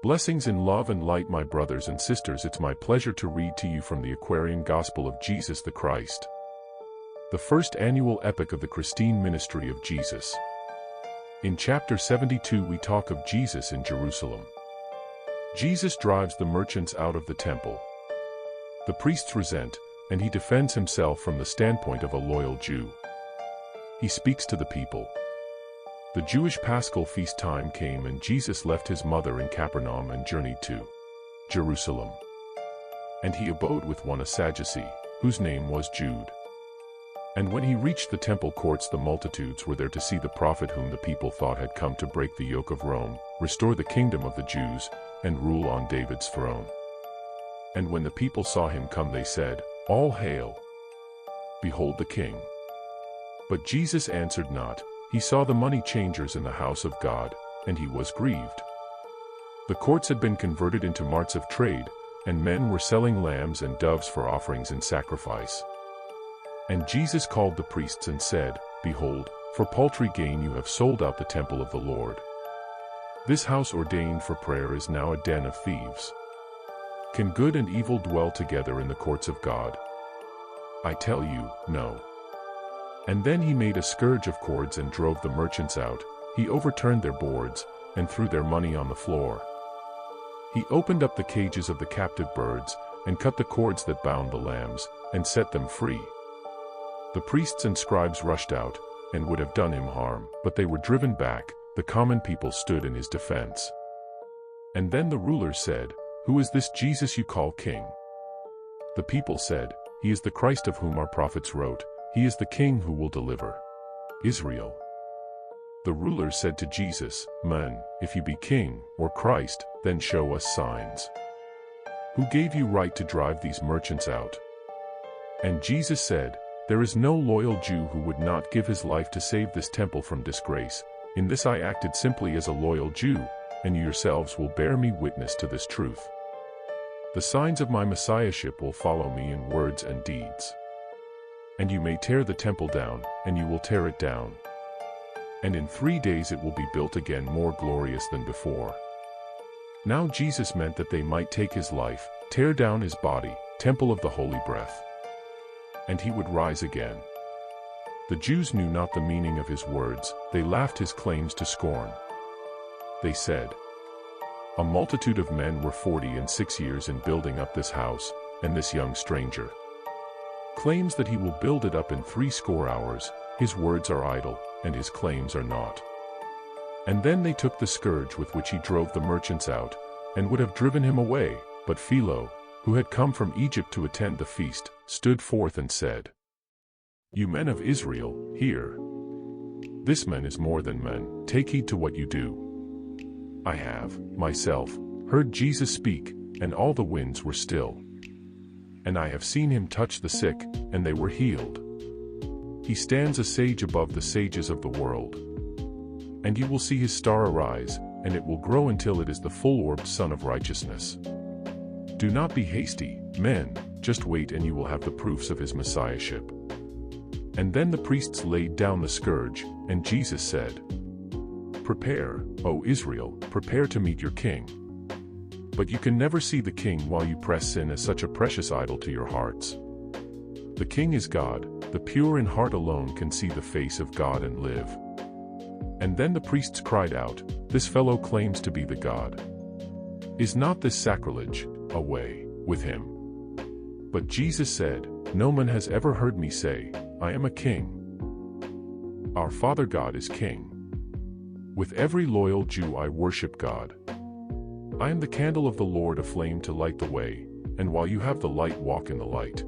Blessings in love and light, my brothers and sisters. It's my pleasure to read to you from the Aquarian Gospel of Jesus the Christ, the first annual epic of the Christine ministry of Jesus. In chapter 72 we talk of Jesus in Jerusalem. Jesus drives the merchants out of the temple. The priests resent, and he defends himself from the standpoint of a loyal Jew. He speaks to the people. The Jewish Paschal feast time came, and Jesus left his mother in Capernaum and journeyed to Jerusalem. And he abode with one, a Sadducee, whose name was Jude. And when he reached the temple courts, the multitudes were there to see the prophet whom the people thought had come to break the yoke of Rome, restore the kingdom of the Jews, and rule on David's throne. And when the people saw him come, they said, "All hail! Behold the King." But Jesus answered not. He saw the money changers in the house of God, and he was grieved. The courts had been converted into marts of trade, and men were selling lambs and doves for offerings and sacrifice. And Jesus called the priests and said, "Behold, for paltry gain you have sold out the temple of the Lord. This house ordained for prayer is now a den of thieves. Can good and evil dwell together in the courts of God? I tell you, no." And then he made a scourge of cords and drove the merchants out. He overturned their boards, and threw their money on the floor. He opened up the cages of the captive birds, and cut the cords that bound the lambs, and set them free. The priests and scribes rushed out, and would have done him harm, but they were driven back. The common people stood in his defense. And then the rulers said, "Who is this Jesus you call king?" The people said, "He is the Christ of whom our prophets wrote. He is the King who will deliver Israel." The rulers said to Jesus, "Man, if you be king, or Christ, then show us signs. Who gave you right to drive these merchants out?" And Jesus said, "There is no loyal Jew who would not give his life to save this temple from disgrace. In this I acted simply as a loyal Jew, and you yourselves will bear me witness to this truth. The signs of my messiahship will follow me in words and deeds. And you may tear the temple down, and you will tear it down. And in 3 days it will be built again, more glorious than before." Now Jesus meant that they might take his life, tear down his body, temple of the holy breath. And he would rise again. The Jews knew not the meaning of his words. They laughed his claims to scorn. They said, "A multitude of men were 46 years in building up this house, and this young stranger claims that he will build it up in 60 hours. His words are idle, and his claims are naught." And then they took the scourge with which he drove the merchants out, and would have driven him away, but Philo, who had come from Egypt to attend the feast, stood forth and said, "You men of Israel, hear. This man is more than men. Take heed to what you do. I have, myself, heard Jesus speak, and all the winds were still. And I have seen him touch the sick, and they were healed. He stands a sage above the sages of the world. And you will see his star arise, and it will grow until it is the full-orbed Son of Righteousness. Do not be hasty, men, just wait and you will have the proofs of his messiahship." And then the priests laid down the scourge, and Jesus said, "Prepare, O Israel, prepare to meet your king. But you can never see the king while you press sin as such a precious idol to your hearts. The king is God. The pure in heart alone can see the face of God and live." And then the priests cried out, "This fellow claims to be the God. Is not this sacrilege? Away with him." But Jesus said, "No man has ever heard me say, 'I am a king.' Our Father God is king. With every loyal Jew I worship God. I am the candle of the Lord, a flame to light the way, and while you have the light, walk in the light."